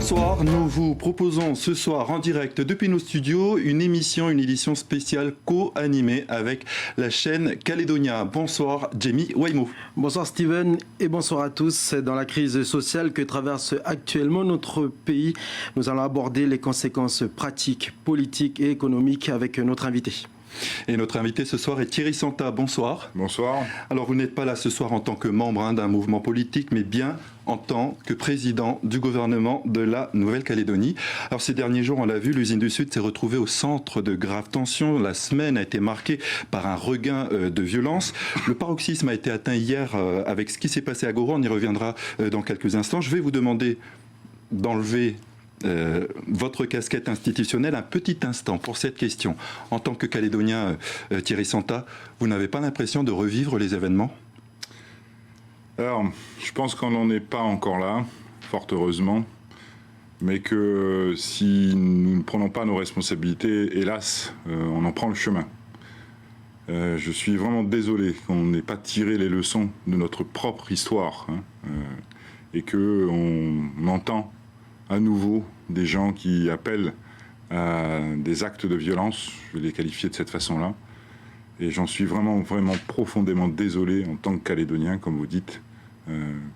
Bonsoir, nous vous proposons ce soir en direct depuis nos studios une édition spéciale co-animée avec la chaîne Calédonia. Bonsoir Jamie Waimo. Bonsoir Steven et bonsoir à tous. Dans la crise sociale que traverse actuellement notre pays, nous allons aborder les conséquences pratiques, politiques et économiques avec notre invité. Et notre invité ce soir est Thierry Santa. Bonsoir. Bonsoir. Alors vous n'êtes pas là ce soir en tant que membre d'un mouvement politique, mais bien en tant que président du gouvernement de la Nouvelle-Calédonie. Alors ces derniers jours, on l'a vu, l'usine du Sud s'est retrouvée au centre de graves tensions. La semaine a été marquée par un regain de violence. Le paroxysme a été atteint hier avec ce qui s'est passé à Goro. On y reviendra dans quelques instants. Je vais vous demander d'enlever votre casquette institutionnelle un petit instant pour cette question. En tant que Calédonien, Thierry Santa, vous n'avez pas l'impression de revivre les événements ? Alors, je pense qu'on n'en est pas encore là, fort heureusement, mais que si nous ne prenons pas nos responsabilités, hélas, on en prend le chemin. Je suis vraiment désolé qu'on n'ait pas tiré les leçons de notre propre histoire, et qu'on entend à nouveau des gens qui appellent à des actes de violence, je vais les qualifier de cette façon-là, et j'en suis vraiment profondément désolé en tant que Calédonien, comme vous dites,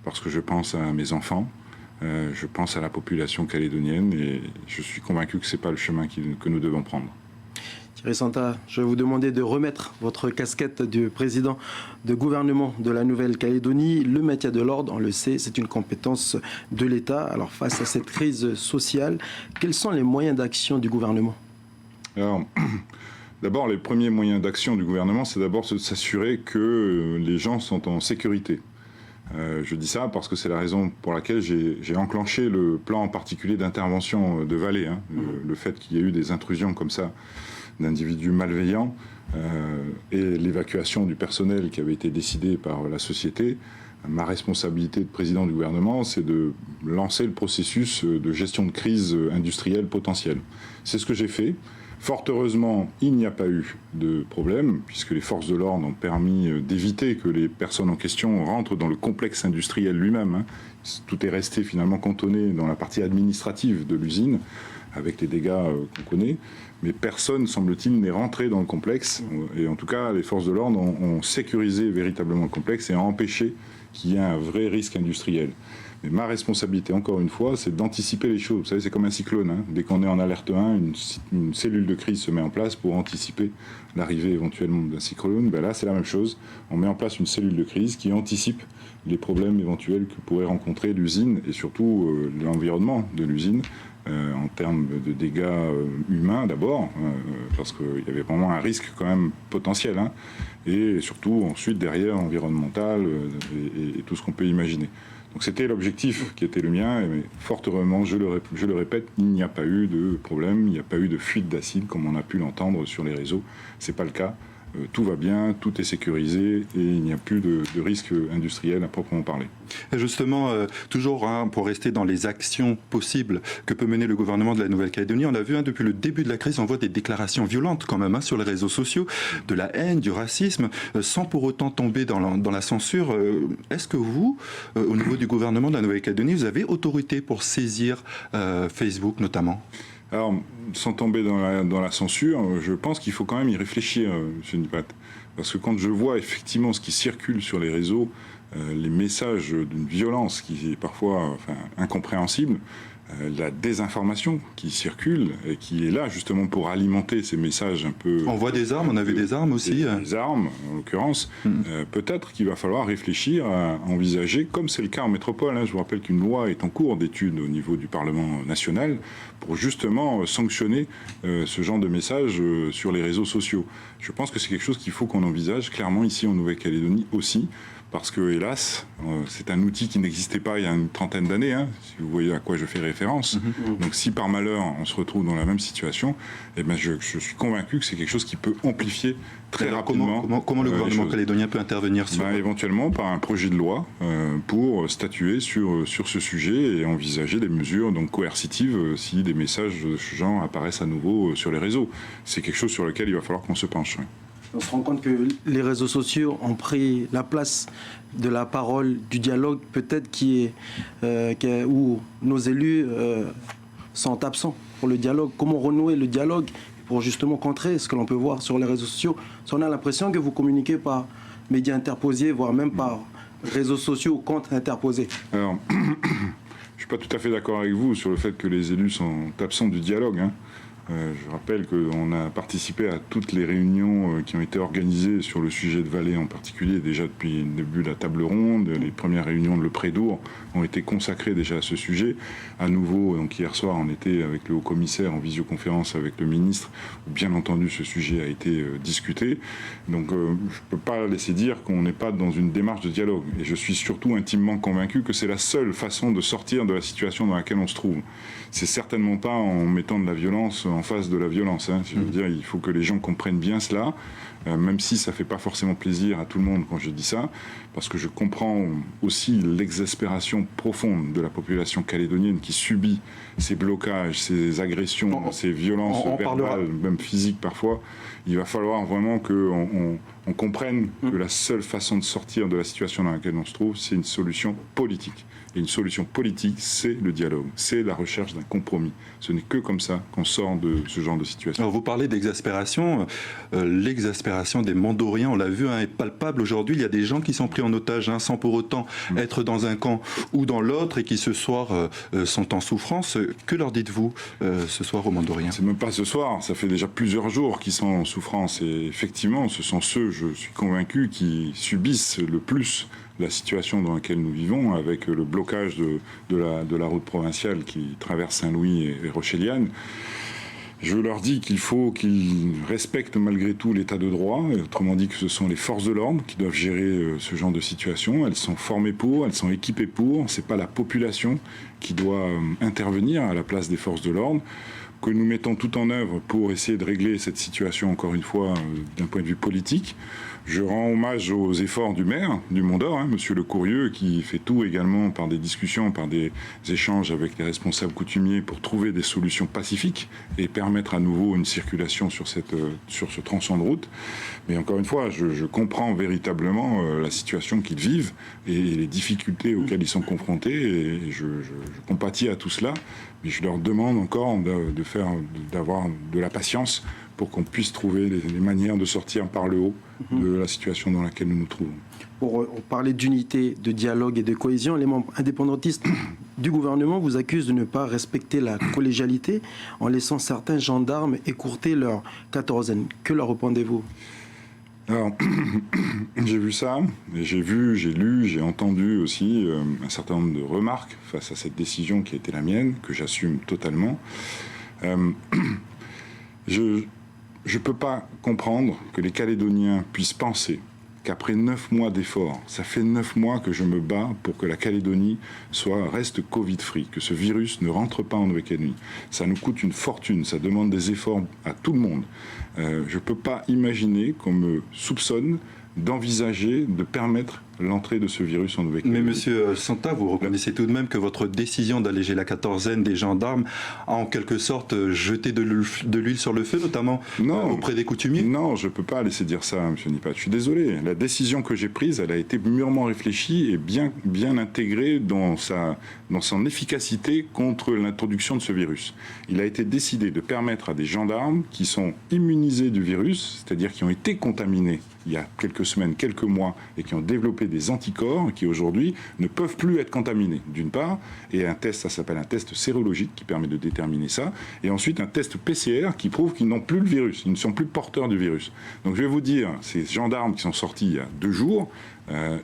parce que je pense à mes enfants, je pense à la population calédonienne, et je suis convaincu que ce n'est pas le chemin que nous devons prendre. Thierry Santa, je vais vous demander de remettre votre casquette de président de gouvernement de la Nouvelle-Calédonie. Le maintien de l'ordre, on le sait, c'est une compétence de l'État. Alors face à cette crise sociale, quels sont les moyens d'action du gouvernement ? Alors, d'abord, les premiers moyens d'action du gouvernement, c'est d'abord de s'assurer que les gens sont en sécurité. Je dis ça parce que c'est la raison pour laquelle j'ai enclenché le plan en particulier d'intervention de Valais. Le fait qu'il y ait eu des intrusions comme ça d'individus malveillants et l'évacuation du personnel qui avait été décidée par la société. Ma responsabilité de président du gouvernement, c'est de lancer le processus de gestion de crise industrielle potentielle. C'est ce que j'ai fait. Fort heureusement, il n'y a pas eu de problème, puisque les forces de l'ordre ont permis d'éviter que les personnes en question rentrent dans le complexe industriel lui-même. Tout est resté finalement cantonné dans la partie administrative de l'usine, avec les dégâts qu'on connaît. Mais personne, semble-t-il, n'est rentré dans le complexe. Et en tout cas, les forces de l'ordre ont sécurisé véritablement le complexe et ont empêché qu'il y ait un vrai risque industriel. Mais ma responsabilité, encore une fois, c'est d'anticiper les choses. Vous savez, c'est comme un cyclone. Dès qu'on est en alerte 1, une cellule de crise se met en place pour anticiper l'arrivée éventuellement d'un cyclone. Là, c'est la même chose. On met en place une cellule de crise qui anticipe les problèmes éventuels que pourrait rencontrer l'usine et surtout l'environnement de l'usine. En termes de dégâts humains d'abord, parce qu'il y avait vraiment un risque quand même potentiel, et surtout ensuite derrière environnemental et tout ce qu'on peut imaginer. Donc c'était l'objectif qui était le mien, et fort heureusement, je le répète, il n'y a pas eu de problème, il n'y a pas eu de fuite d'acide comme on a pu l'entendre sur les réseaux. C'est pas le cas. Tout va bien, tout est sécurisé et il n'y a plus de risque industriel à proprement parler. Et justement, toujours pour rester dans les actions possibles que peut mener le gouvernement de la Nouvelle-Calédonie, on l'a vu depuis le début de la crise, on voit des déclarations violentes quand même sur les réseaux sociaux, de la haine, du racisme, sans pour autant tomber dans la censure. Est-ce que vous, au niveau du gouvernement de la Nouvelle-Calédonie, vous avez autorité pour saisir Facebook notamment ? Alors, sans tomber dans la censure, je pense qu'il faut quand même y réfléchir, M. Nipat. Parce que quand je vois effectivement ce qui circule sur les réseaux, les messages d'une violence qui est parfois incompréhensible, la désinformation qui circule et qui est là justement pour alimenter ces messages un peu... On voit des armes, on a vu des armes aussi. Des armes, en l'occurrence. Peut-être qu'il va falloir réfléchir à envisager, comme c'est le cas en métropole, je vous rappelle qu'une loi est en cours d'étude au niveau du Parlement national pour justement sanctionner ce genre de messages sur les réseaux sociaux. Je pense que c'est quelque chose qu'il faut qu'on envisage clairement ici en Nouvelle-Calédonie aussi, parce que, hélas, c'est un outil qui n'existait pas il y a une trentaine d'années, si vous voyez à quoi je fais référence. Donc si par malheur on se retrouve dans la même situation, je suis convaincu que c'est quelque chose qui peut amplifier très rapidement. Comment le gouvernement calédonien peut intervenir sur... Éventuellement par un projet de loi pour statuer sur ce sujet et envisager des mesures coercitives si des messages de ce genre apparaissent à nouveau sur les réseaux. C'est quelque chose sur lequel il va falloir qu'on se penche. Oui. On se rend compte que les réseaux sociaux ont pris la place de la parole, du dialogue, peut-être où nos élus sont absents pour le dialogue. Comment renouer le dialogue pour justement contrer ce que l'on peut voir sur les réseaux sociaux? On a l'impression que vous communiquez par médias interposés, voire même par réseaux sociaux contre-interposés. Alors, je ne suis pas tout à fait d'accord avec vous sur le fait que les élus sont absents du dialogue, hein. Je rappelle qu'on a participé à toutes les réunions qui ont été organisées sur le sujet de Valais en particulier, déjà depuis le début de la table ronde. Les premières réunions de Le Prédour ont été consacrées déjà à ce sujet. À nouveau, donc hier soir, on était avec le haut-commissaire en visioconférence avec le ministre, où bien entendu ce sujet a été discuté. Donc je ne peux pas laisser dire qu'on n'est pas dans une démarche de dialogue. Et je suis surtout intimement convaincu que c'est la seule façon de sortir de la situation dans laquelle on se trouve. C'est certainement pas en mettant de la violence en face de la violence, hein. Je veux dire, il faut que les gens comprennent bien cela, même si ça ne fait pas forcément plaisir à tout le monde quand je dis ça, parce que je comprends aussi l'exaspération profonde de la population calédonienne qui subit ces blocages, ces agressions, ces violences verbales, même physiques parfois. Il va falloir vraiment qu'on comprenne que la seule façon de sortir de la situation dans laquelle on se trouve, c'est une solution politique. Et une solution politique, c'est le dialogue, c'est la recherche d'un compromis. Ce n'est que comme ça qu'on sort de ce genre de situation. Alors vous parlez d'exaspération. L'exaspération des Mandoriens, on l'a vu, hein, est palpable aujourd'hui. Il y a des gens qui sont pris en otage, hein, sans pour autant être dans un camp ou dans l'autre et qui ce soir sont en souffrance. Que leur dites-vous ce soir aux Mandoriens? C'est même pas ce soir, ça fait déjà plusieurs jours qu'ils sont en souffrance. Et effectivement, ce sont ceux, je suis convaincu, qui subissent le plus la situation dans laquelle nous vivons, avec le blocage de la route provinciale qui traverse Saint-Louis et Rocheliane. Je leur dis qu'il faut qu'ils respectent malgré tout l'état de droit, autrement dit que ce sont les forces de l'ordre qui doivent gérer ce genre de situation. Elles sont formées pour, elles sont équipées pour, c'est pas la population qui doit intervenir à la place des forces de l'ordre, que nous mettons tout en œuvre pour essayer de régler cette situation, encore une fois, d'un point de vue politique. Je rends hommage aux efforts du maire du Mont-d'Or, hein, Monsieur Le Courrieux, qui fait tout également par des discussions, par des échanges avec les responsables coutumiers pour trouver des solutions pacifiques et permettre à nouveau une circulation sur ce tronçon de route. Mais encore une fois, je comprends véritablement la situation qu'ils vivent et les difficultés auxquelles ils sont confrontés et je compatis à tout cela. Mais je leur demande encore d'avoir de la patience pour qu'on puisse trouver les manières de sortir par le haut de la situation dans laquelle nous nous trouvons. Pour parler d'unité, de dialogue et de cohésion, les membres indépendantistes du gouvernement vous accusent de ne pas respecter la collégialité en laissant certains gendarmes écourter leur quatorzaine. Que leur répondez-vous? Alors, j'ai vu ça, et j'ai lu, j'ai entendu aussi un certain nombre de remarques face à cette décision qui a été la mienne, que j'assume totalement. Je ne peux pas comprendre que les Calédoniens puissent penser qu'après 9 mois d'efforts, ça fait 9 mois que je me bats pour que la Calédonie reste Covid-free, que ce virus ne rentre pas en Nouvelle-Calédonie. Ça nous coûte une fortune, ça demande des efforts à tout le monde. Je ne peux pas imaginer qu'on me soupçonne d'envisager de permettre l'entrée de ce virus en Nouvelle-Calédonie. Mais monsieur Santa, vous reconnaissez tout de même que votre décision d'alléger la quatorzaine des gendarmes a en quelque sorte jeté de l'huile sur le feu, notamment auprès des coutumiers? Non, je ne peux pas laisser dire ça, monsieur Nipat. Je suis désolé. La décision que j'ai prise, elle a été mûrement réfléchie et bien intégrée dans son efficacité contre l'introduction de ce virus. Il a été décidé de permettre à des gendarmes qui sont immunisés du virus, c'est-à-dire qui ont été contaminés il y a quelques semaines, quelques mois, et qui ont développé des anticorps qui aujourd'hui ne peuvent plus être contaminés, d'une part, et un test, ça s'appelle un test sérologique qui permet de déterminer ça, et ensuite un test PCR qui prouve qu'ils n'ont plus le virus, ils ne sont plus porteurs du virus. Donc je vais vous dire, ces gendarmes qui sont sortis il y a 2 jours,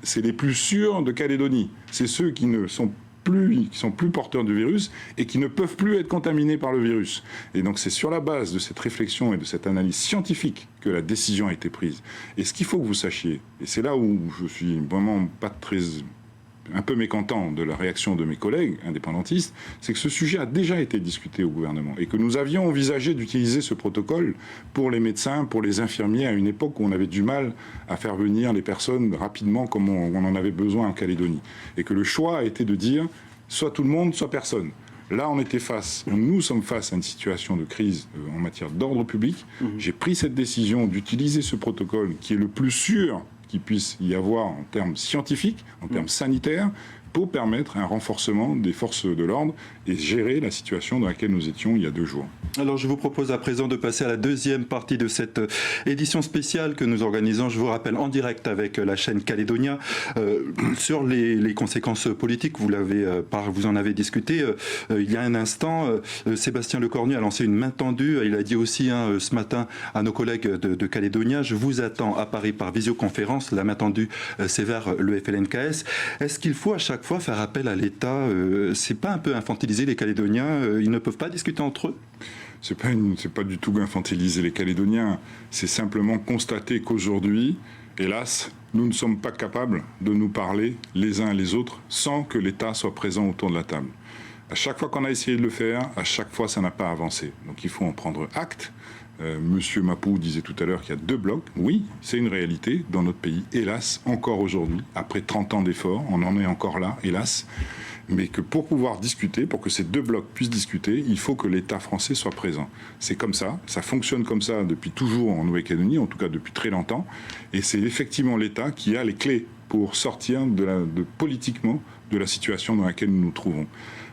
c'est les plus sûrs de Calédonie. C'est ceux qui sont plus porteurs du virus et qui ne peuvent plus être contaminés par le virus. Et donc c'est sur la base de cette réflexion et de cette analyse scientifique que la décision a été prise. Et ce qu'il faut que vous sachiez, et c'est là où je suis vraiment un peu mécontent de la réaction de mes collègues indépendantistes, c'est que ce sujet a déjà été discuté au gouvernement et que nous avions envisagé d'utiliser ce protocole pour les médecins, pour les infirmiers, à une époque où on avait du mal à faire venir les personnes rapidement comme on en avait besoin en Calédonie. Et que le choix a été de dire soit tout le monde, soit personne. Là, nous sommes face à une situation de crise en matière d'ordre public. J'ai pris cette décision d'utiliser ce protocole qui est le plus sûr qu'il puisse y avoir en termes scientifiques, en termes sanitaires, pour permettre un renforcement des forces de l'ordre et gérer la situation dans laquelle nous étions il y a 2 jours. Alors je vous propose à présent de passer à la deuxième partie de cette édition spéciale que nous organisons, je vous rappelle, en direct avec la chaîne Calédonia, sur les conséquences politiques. Vous en avez discuté il y a un instant. Sébastien Lecornu a lancé une main tendue. Il a dit aussi ce matin à nos collègues de Calédonia: je vous attends à Paris par visioconférence. La main tendue, c'est vers le FLNKS. Est-ce qu'il faut à chaque fois faire appel à l'État? C'est pas un peu infantiliser les Calédoniens? Ils ne peuvent pas discuter entre eux? C'est pas du tout infantiliser les Calédoniens. C'est simplement constater qu'aujourd'hui, hélas, nous ne sommes pas capables de nous parler les uns et les autres sans que l'État soit présent autour de la table. À chaque fois qu'on a essayé de le faire, à chaque fois ça n'a pas avancé. Donc il faut en prendre acte. Monsieur Mapou disait tout à l'heure qu'il y a 2 blocs. Oui, c'est une réalité dans notre pays. Hélas, encore aujourd'hui, après 30 ans d'efforts, on en est encore là, hélas. Mais que pour pouvoir discuter, pour que ces 2 blocs puissent discuter, il faut que l'État français soit présent. C'est comme ça fonctionne comme ça depuis toujours en Nouvelle-Calédonie, en tout cas depuis très longtemps. Et c'est effectivement l'État qui a les clés pour sortir politiquement de la situation dans laquelle nous nous trouvons.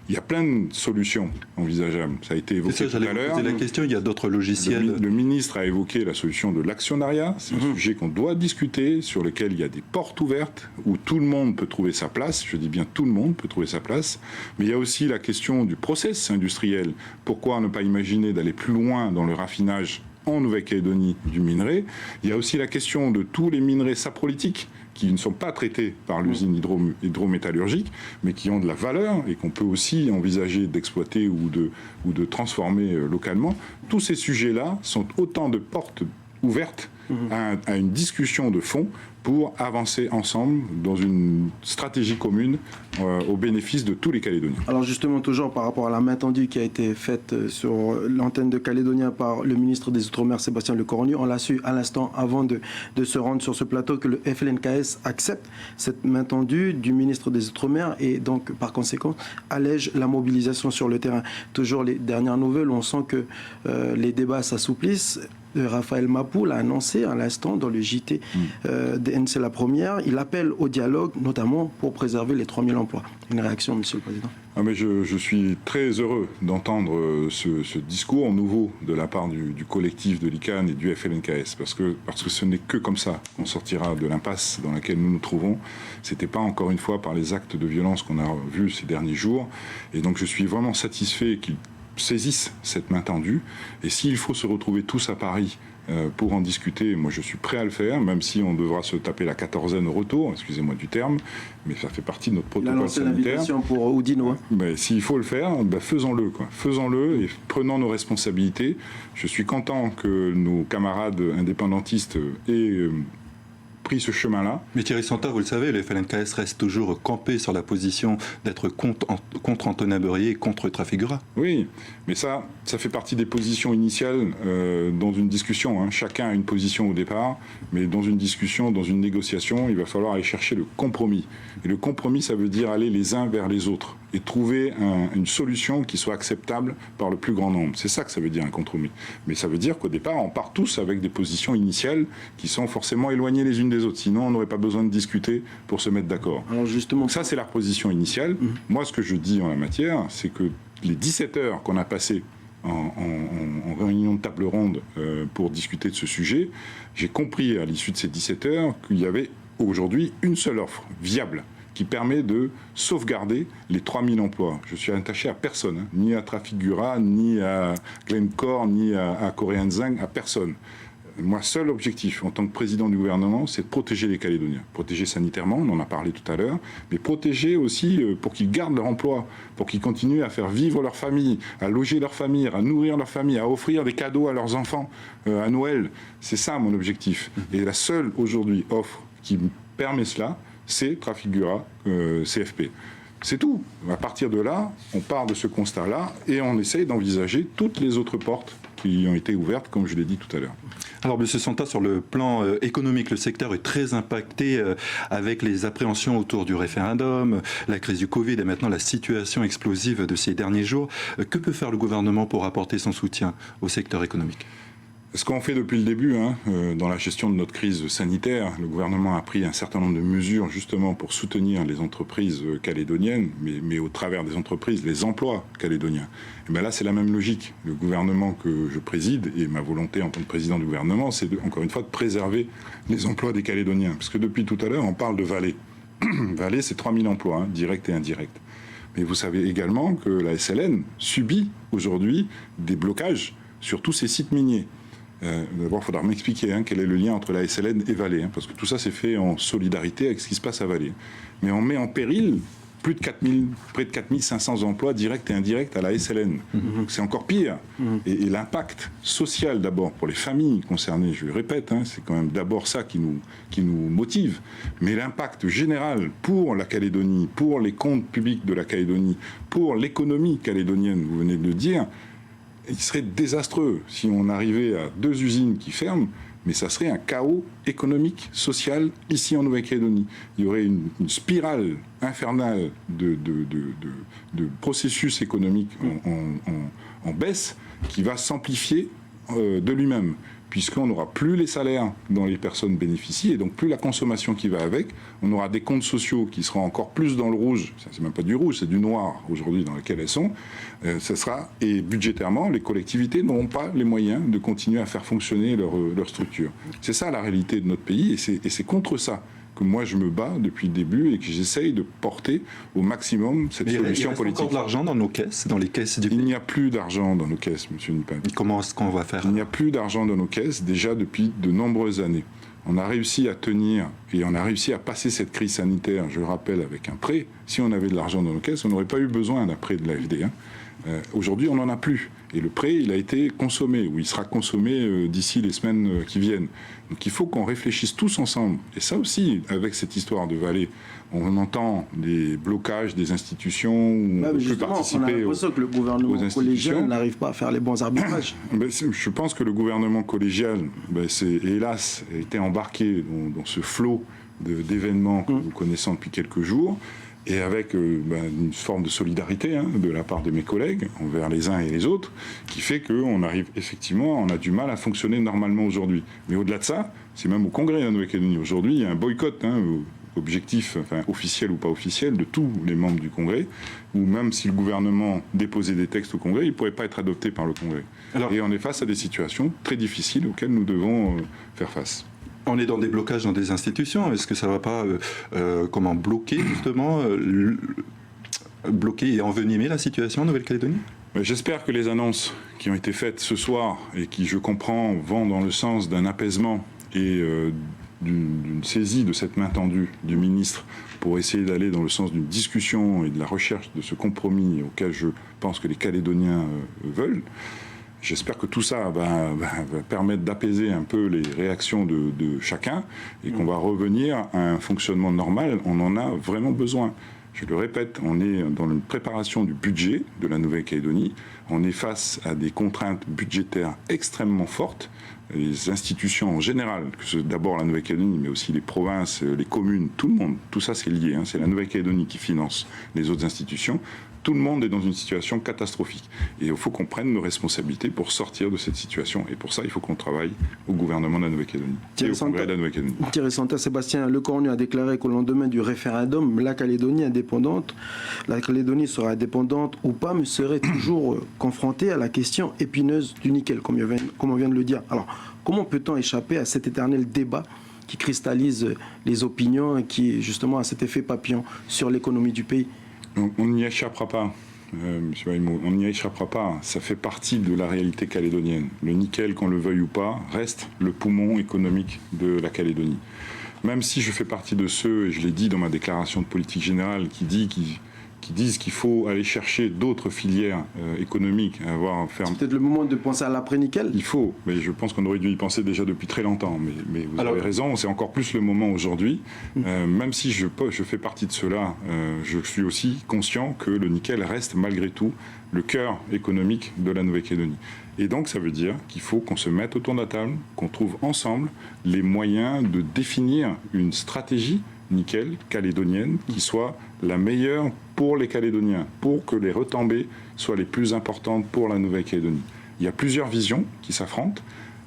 Il y a plein de solutions envisageables. Ça a été évoqué tout à l'heure. Poser la question, il y a d'autres logiciels. Le ministre a évoqué la solution de l'actionnariat. C'est un sujet qu'on doit discuter, sur lequel il y a des portes ouvertes, où tout le monde peut trouver sa place. Je dis bien tout le monde peut trouver sa place. Mais il y a aussi la question du process industriel. Pourquoi ne pas imaginer d'aller plus loin dans le raffinage en Nouvelle-Calédonie du minerai? Il y a aussi la question de tous les minerais saprolitiques qui ne sont pas traités par l'usine hydrométallurgique, mais qui ont de la valeur et qu'on peut aussi envisager d'exploiter ou de transformer localement. Tous ces sujets-là sont autant de portes ouvertes à une discussion de fond pour avancer ensemble dans une stratégie commune au bénéfice de tous les Calédoniens. Alors justement, toujours par rapport à la main tendue qui a été faite sur l'antenne de Calédonia par le ministre des Outre-mer, Sébastien Lecornu, on l'a su à l'instant avant de se rendre sur ce plateau que le FLNKS accepte cette main tendue du ministre des Outre-mer et donc par conséquent allège la mobilisation sur le terrain. Toujours les dernières nouvelles, on sent que les débats s'assouplissent. Raphaël Mapou l'a annoncé à l'instant dans le JT d'NC La Première. Il appelle au dialogue, notamment pour préserver les 3000 emplois. Une réaction, Monsieur le Président? Mais je suis très heureux d'entendre ce discours nouveau de la part du collectif de l'ICAN et du FLNKS, parce que ce n'est que comme ça qu'on sortira de l'impasse dans laquelle nous nous trouvons. C'était pas encore une fois par les actes de violence qu'on a vus ces derniers jours. Et donc je suis vraiment satisfait qu'ils saisissent cette main tendue. Et s'il faut se retrouver tous à Paris pour en discuter, moi je suis prêt à le faire, même si on devra se taper la 14e au retour, excusez-moi du terme, mais ça fait partie de notre protocole sanitaire. L'invitation pour Oudino. Mais s'il faut le faire, faisons-le, faisons-le et prenons nos responsabilités. Je suis content que nos camarades indépendantistes aient pris ce chemin-là. Mais Thierry Santa, vous le savez, le FLNKS reste toujours campé sur la position d'être contre Antonin Beurier et contre Trafigura. Oui, mais ça fait partie des positions initiales dans une discussion. Chacun a une position au départ, mais dans une discussion, dans une négociation, il va falloir aller chercher le compromis. Et le compromis, ça veut dire aller les uns vers les autres et trouver une solution qui soit acceptable par le plus grand nombre. C'est ça que ça veut dire un compromis. Mais ça veut dire qu'au départ, on part tous avec des positions initiales qui sont forcément éloignées les unes des autres. Sinon, on n'aurait pas besoin de discuter pour se mettre d'accord. Alors justement, ça, c'est la position initiale. Moi, ce que je dis en la matière, c'est que les 17 heures qu'on a passées en réunion de table ronde pour discuter de ce sujet, j'ai compris à l'issue de ces 17 heures qu'il y avait aujourd'hui une seule offre viable qui permet de sauvegarder les 3000 emplois. Je suis attaché à personne, ni à Trafigura, ni à Glencore, ni à Korean Zinc, à personne. Moi, seul objectif en tant que président du gouvernement, c'est de protéger les Calédoniens. Protéger sanitairement, on en a parlé tout à l'heure, mais protéger aussi pour qu'ils gardent leur emploi, pour qu'ils continuent à faire vivre leur famille, à loger leur famille, à nourrir leur famille, à offrir des cadeaux à leurs enfants à Noël. C'est ça mon objectif. Et la seule aujourd'hui offre qui me permet cela, c'est Trafigura CFP. C'est tout. À partir de là, on part de ce constat-là et on essaye d'envisager toutes les autres portes qui ont été ouvertes, comme je l'ai dit tout à l'heure. Alors, M. Santa, sur le plan économique, le secteur est très impacté avec les appréhensions autour du référendum, la crise du Covid et maintenant la situation explosive de ces derniers jours. Que peut faire le gouvernement pour apporter son soutien au secteur économique ? Ce qu'on fait depuis le début, dans la gestion de notre crise sanitaire, le gouvernement a pris un certain nombre de mesures justement pour soutenir les entreprises calédoniennes, mais au travers des entreprises, les emplois calédoniens. Et bien là, c'est la même logique. Le gouvernement que je préside, et ma volonté en tant que président du gouvernement, c'est encore une fois de préserver les emplois des Calédoniens. Parce que depuis tout à l'heure, on parle de Vallée. Vallée, c'est 3000 emplois, directs et indirects. Mais vous savez également que la SLN subit aujourd'hui des blocages sur tous ces sites miniers. D'abord, il faudra m'expliquer quel est le lien entre la SLN et Vallée, parce que tout ça c'est fait en solidarité avec ce qui se passe à Vallée. Mais on met en péril près de 4500 emplois directs et indirects à la SLN. C'est encore pire. Et l'impact social d'abord pour les familles concernées, je le répète, c'est quand même d'abord ça qui nous motive. Mais l'impact général pour la Calédonie, pour les comptes publics de la Calédonie, pour l'économie calédonienne, vous venez de le dire, il serait désastreux si on arrivait à 2 usines qui ferment, mais ça serait un chaos économique, social, ici en Nouvelle-Calédonie. Il y aurait une spirale infernale de processus économiques en baisse qui va s'amplifier de lui-même, puisqu'on n'aura plus les salaires dont les personnes bénéficient et donc plus la consommation qui va avec. On aura des comptes sociaux qui seront encore plus dans le rouge. Ça, c'est même pas du rouge, c'est du noir aujourd'hui dans lequel elles sont. Et budgétairement, les collectivités n'auront pas les moyens de continuer à faire fonctionner leur structure. C'est ça la réalité de notre pays et c'est contre ça que moi je me bats depuis le début et que j'essaye de porter au maximum cette solution politique. Il reste encore de l'argent dans nos caisses, dans les caisses du pays. Il n'y a plus d'argent dans nos caisses, M. Nipane. Comment est-ce qu'on va faire ? Il n'y a plus d'argent dans nos caisses déjà depuis de nombreuses années. On a réussi à tenir et on a réussi à passer cette crise sanitaire, je le rappelle, avec un prêt. Si on avait de l'argent dans nos caisses, on n'aurait pas eu besoin d'un prêt de l'AFD. Aujourd'hui, on n'en a plus. Et le prêt, il a été consommé, ou il sera consommé d'ici les semaines qui viennent. Donc il faut qu'on réfléchisse tous ensemble. Et ça aussi, avec cette histoire de Vallée, on entend des blocages des institutions, où on peut participer. On a l'impression que le gouvernement collégial n'arrive pas à faire les bons arbitrages. Je pense que le gouvernement collégial, hélas, a été embarqué dans ce flot d'événements que nous connaissons depuis quelques jours. Et avec une forme de solidarité de la part de mes collègues envers les uns et les autres, qui fait qu'on arrive effectivement, on a du mal à fonctionner normalement aujourd'hui. Mais au-delà de ça, c'est même au Congrès de la Nouvelle-Calédonie aujourd'hui, il y a un boycott objectif, officiel ou pas officiel, de tous les membres du Congrès, où même si le gouvernement déposait des textes au Congrès, ils ne pourraient pas être adoptés par le Congrès. Et on est face à des situations très difficiles auxquelles nous devons faire face. On est dans des blocages dans des institutions. Est-ce que ça ne va pas bloquer justement, bloquer et envenimer la situation en Nouvelle-Calédonie ? J'espère que les annonces qui ont été faites ce soir et qui, je comprends, vont dans le sens d'un apaisement et d'une saisie de cette main tendue du ministre pour essayer d'aller dans le sens d'une discussion et de la recherche de ce compromis auquel je pense que les Calédoniens veulent. J'espère que tout ça va permettre d'apaiser un peu les réactions de chacun et qu'on va revenir à un fonctionnement normal. On en a vraiment besoin. Je le répète, on est dans une préparation du budget de la Nouvelle-Calédonie. On est face à des contraintes budgétaires extrêmement fortes. Les institutions en général, que ce soit d'abord la Nouvelle-Calédonie, mais aussi les provinces, les communes, tout le monde, tout ça c'est lié. C'est la Nouvelle-Calédonie qui finance les autres institutions. Tout le monde est dans une situation catastrophique. Et il faut qu'on prenne nos responsabilités pour sortir de cette situation. Et pour ça, il faut qu'on travaille au gouvernement de la Nouvelle-Calédonie et au Congrès de la Nouvelle-Calédonie. Thierry Santa, Sébastien Lecornu a déclaré qu'au lendemain du référendum, la Calédonie sera indépendante ou pas, mais serait toujours confrontée à la question épineuse du nickel, comme on vient de le dire. Alors, comment peut-on échapper à cet éternel débat qui cristallise les opinions et qui, justement, a cet effet papillon sur l'économie du pays ? On n'y échappera pas, monsieur Aïmo, on n'y échappera pas. Ça fait partie de la réalité calédonienne. Le nickel, qu'on le veuille ou pas, reste le poumon économique de la Calédonie. Même si je fais partie de ceux, et je l'ai dit dans ma déclaration de politique générale, qui dit qui disent qu'il faut aller chercher d'autres filières économiques, C'est peut-être le moment de penser à l'après-nickel. Il faut, mais je pense qu'on aurait dû y penser déjà depuis très longtemps. Mais vous avez raison, c'est encore plus le moment aujourd'hui. Même si je fais partie de cela, je suis aussi conscient que le nickel reste malgré tout le cœur économique de la Nouvelle-Calédonie. Et donc ça veut dire qu'il faut qu'on se mette autour de la table, qu'on trouve ensemble les moyens de définir une stratégie nickel calédonienne qui soit la meilleure pour les Calédoniens, pour que les retombées soient les plus importantes pour la Nouvelle-Calédonie. Il y a plusieurs visions qui s'affrontent.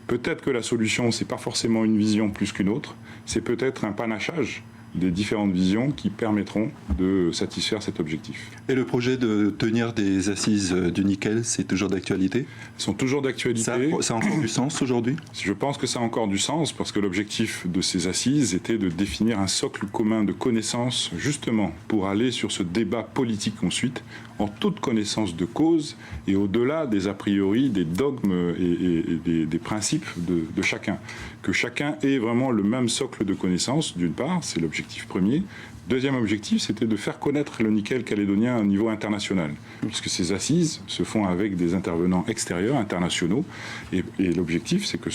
Peut-être que la solution, c'est pas forcément une vision plus qu'une autre, c'est peut-être un panachage des différentes visions qui permettront de satisfaire cet objectif. Et le projet de tenir des assises du nickel, c'est toujours d'actualité ? Ils sont toujours d'actualité. Ça a encore du sens aujourd'hui ? Je pense que ça a encore du sens parce que l'objectif de ces assises était de définir un socle commun de connaissances justement pour aller sur ce débat politique ensuite en toute connaissance de cause et au-delà des a priori, des dogmes et des principes de chacun. Que chacun ait vraiment le même socle de connaissances, d'une part, c'est l'objectif premier. Deuxième objectif, c'était de faire connaître le nickel calédonien au niveau international, puisque ces assises se font avec des intervenants extérieurs, internationaux, et l'objectif, c'est que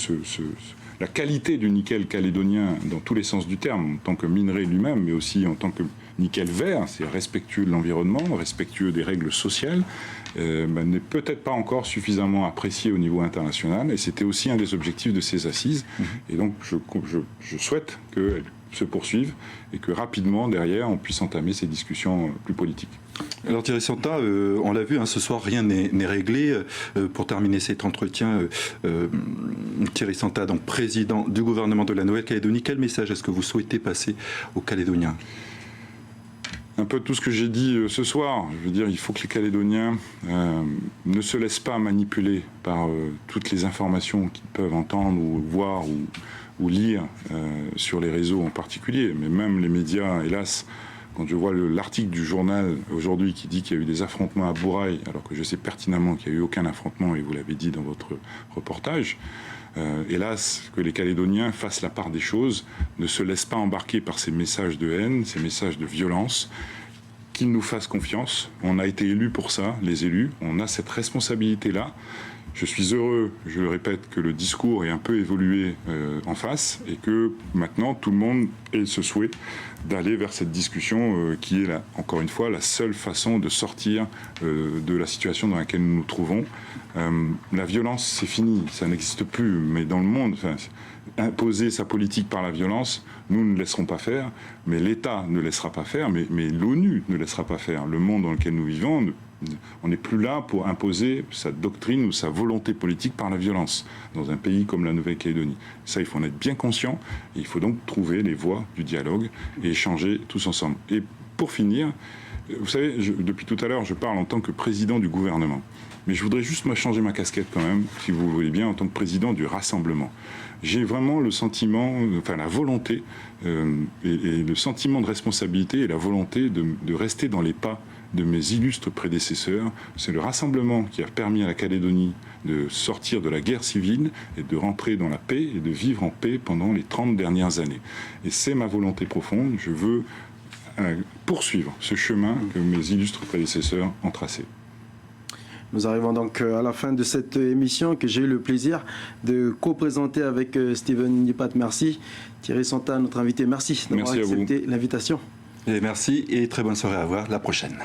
la qualité du nickel calédonien, dans tous les sens du terme, en tant que minerai lui-même, mais aussi en tant que nickel vert, c'est respectueux de l'environnement, respectueux des règles sociales, n'est peut-être pas encore suffisamment apprécié au niveau international, et c'était aussi un des objectifs de ces assises. Et donc, je souhaite qu'elles se poursuivent et que rapidement, derrière, on puisse entamer ces discussions plus politiques. Alors Thierry Santa, on l'a vu, ce soir rien n'est réglé. Pour terminer cet entretien, Thierry Santa, donc président du gouvernement de la Nouvelle-Calédonie, quel message est-ce que vous souhaitez passer aux Calédoniens ? Un peu tout ce que j'ai dit ce soir. Je veux dire, il faut que les Calédoniens ne se laissent pas manipuler par toutes les informations qu'ils peuvent entendre ou voir ou lire sur les réseaux en particulier, mais même les médias, hélas. Quand je vois l'article du journal aujourd'hui qui dit qu'il y a eu des affrontements à Bourail, alors que je sais pertinemment qu'il n'y a eu aucun affrontement, et vous l'avez dit dans votre reportage, hélas, que les Calédoniens fassent la part des choses, ne se laissent pas embarquer par ces messages de haine, ces messages de violence, qu'ils nous fassent confiance. On a été élus pour ça, les élus, on a cette responsabilité-là. Je suis heureux, je le répète, que le discours ait un peu évolué en face et que maintenant tout le monde ait ce souhait d'aller vers cette discussion qui est, encore une fois, la seule façon de sortir de la situation dans laquelle nous nous trouvons. La violence, c'est fini, ça n'existe plus, mais dans le monde, imposer sa politique par la violence, nous ne laisserons pas faire, mais l'État ne laissera pas faire, mais l'ONU ne laissera pas faire. Le monde dans lequel nous vivons, on n'est plus là pour imposer sa doctrine ou sa volonté politique par la violence dans un pays comme la Nouvelle-Calédonie. Ça, il faut en être bien conscient et il faut donc trouver les voies du dialogue et échanger tous ensemble. Et pour finir, vous savez, depuis tout à l'heure, je parle en tant que président du gouvernement. Mais je voudrais juste changer ma casquette quand même, si vous voulez bien, en tant que président du rassemblement. J'ai vraiment le sentiment, la volonté et le sentiment de responsabilité et la volonté de rester dans les pas de mes illustres prédécesseurs. C'est le rassemblement qui a permis à la Calédonie de sortir de la guerre civile et de rentrer dans la paix et de vivre en paix pendant les 30 dernières années. Et c'est ma volonté profonde. Je veux poursuivre ce chemin que mes illustres prédécesseurs ont tracé. Nous arrivons donc à la fin de cette émission que j'ai eu le plaisir de co-présenter avec Steven Nipat. Merci. Thierry Santa, notre invité, merci d'avoir accepté l'invitation. Et merci et très bonne soirée à vous. La prochaine.